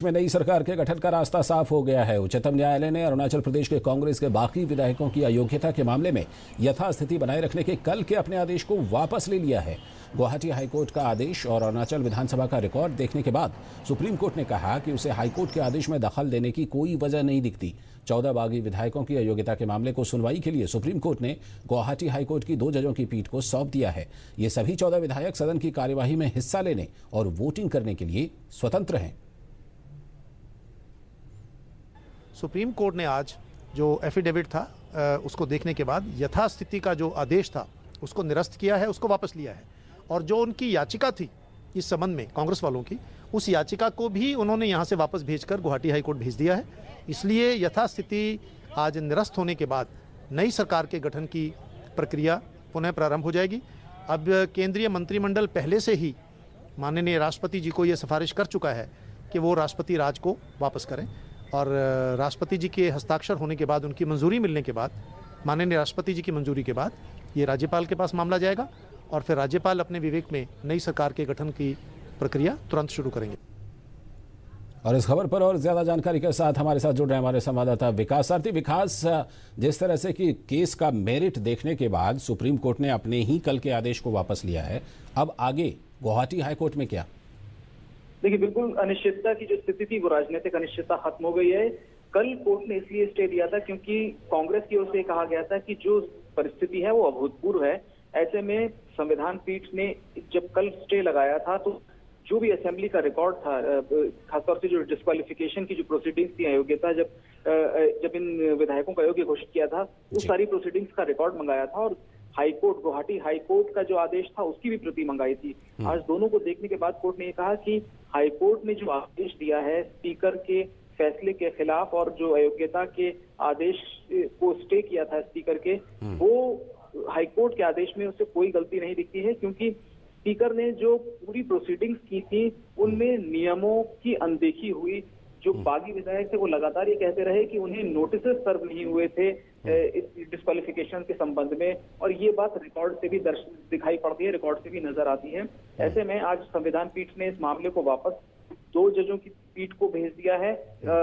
में नई सरकार के गठन का रास्ता साफ हो गया है। उच्चतम न्यायालय ने अरुणाचल प्रदेश के कांग्रेस के बाकी विधायकों की अयोग्यता के मामले में यथास्थिति बनाए रखने के कल के अपने आदेश को वापस ले लिया है। गुवाहाटी हाईकोर्ट का आदेश और अरुणाचल विधानसभा का रिकॉर्ड देखने के बाद सुप्रीम कोर्ट ने कहा कि उसे हाईकोर्ट के आदेश में दखल देने की कोई वजह नहीं दिखती। 14 बागी विधायकों की अयोग्यता के मामले को सुनवाई के लिए सुप्रीम कोर्ट ने गुवाहाटी हाईकोर्ट की 2 जजों की पीठ को सौंप दिया है। ये सभी 14 विधायक सदन की कार्यवाही में हिस्सा लेने और वोटिंग करने के लिए स्वतंत्र हैं। सुप्रीम कोर्ट ने आज जो एफिडेविट था उसको देखने के बाद यथास्थिति का जो आदेश था उसको निरस्त किया है, उसको वापस लिया है। और जो उनकी याचिका थी इस संबंध में कांग्रेस वालों की, उस याचिका को भी उन्होंने यहाँ से वापस भेजकर गुवाहाटी हाईकोर्ट भेज दिया है। इसलिए यथास्थिति आज निरस्त होने के बाद नई सरकार के गठन की प्रक्रिया पुनः प्रारंभ हो जाएगी। अब केंद्रीय मंत्रिमंडल पहले से ही माननीय राष्ट्रपति जी को ये सिफारिश कर चुका है कि वो राष्ट्रपति राज को वापस करें, और राष्ट्रपति जी के हस्ताक्षर होने के बाद, उनकी मंजूरी मिलने के बाद, माननीय राष्ट्रपति जी की मंजूरी के बाद ये राज्यपाल के पास मामला जाएगा और फिर राज्यपाल अपने विवेक में नई सरकार के गठन की प्रक्रिया तुरंत शुरू करेंगे। और इस खबर पर और ज्यादा जानकारी के साथ हमारे साथ जुड़ रहे हमारे संवाददाता विकास सारथी। विकास, जिस तरह से कि केस का मेरिट देखने के बाद सुप्रीम कोर्ट ने अपने ही कल के आदेश को वापस लिया है, अब आगे गुवाहाटी हाईकोर्ट में क्या? देखिए, बिल्कुल अनिश्चितता की जो स्थिति थी वो राजनीतिक अनिश्चितता खत्म हो गई है। कल कोर्ट ने इसलिए स्टे दिया था क्योंकि कांग्रेस की ओर से कहा गया था कि जो परिस्थिति है वो अभूतपूर्व है। ऐसे में संविधान पीठ ने जब कल स्टे लगाया था तो जो भी असेंबली का रिकॉर्ड था, खासतौर से जो डिस्क्वालिफिकेशन की जो प्रोसीडिंग्स थी, अयोग्यता जब इन विधायकों को अयोग्य घोषित किया था, उस सारी प्रोसीडिंग्स का रिकॉर्ड मंगाया था और हाईकोर्ट, गुवाहाटी हाईकोर्ट का जो आदेश था उसकी भी प्रति मंगाई थी। आज दोनों को देखने के बाद कोर्ट ने ये कहा कि हाईकोर्ट ने जो आदेश दिया है स्पीकर के फैसले के खिलाफ और जो अयोग्यता के आदेश को स्टे किया था स्पीकर के, वो हाईकोर्ट के आदेश में उससे कोई गलती नहीं दिखती है, क्योंकि स्पीकर ने जो पूरी प्रोसीडिंग्स की थी उनमें नियमों की अनदेखी हुई। जो बागी विधायक थे वो लगातार ये कहते रहे कि उन्हें नोटिस सर्व नहीं हुए थे इस डिस्क्वालिफिकेशन के संबंध में, और ये बात रिकॉर्ड से भी दिखाई पड़ती है, रिकॉर्ड से भी नजर आती है। ऐसे में आज संविधान पीठ ने इस मामले को वापस 2 जजों की पीठ को भेज दिया है।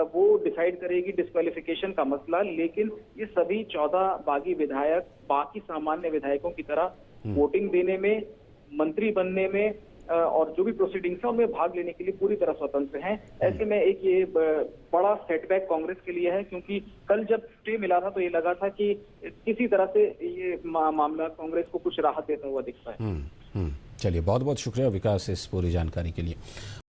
वो डिसाइड करेगी डिस्क्वालिफिकेशन का मसला, लेकिन ये सभी 14 बागी विधायक बाकी सामान्य विधायकों की तरह वोटिंग देने में, मंत्री बनने में और जो भी प्रोसीडिंग्स है उनमें भाग लेने के लिए पूरी तरह स्वतंत्र हैं। ऐसे में एक ये बड़ा सेटबैक कांग्रेस के लिए है, क्योंकि कल जब स्टे मिला था तो ये लगा था कि किसी तरह से ये मामला कांग्रेस को कुछ राहत देता हुआ दिखता है। चलिए, बहुत बहुत शुक्रिया विकास इस पूरी जानकारी के लिए।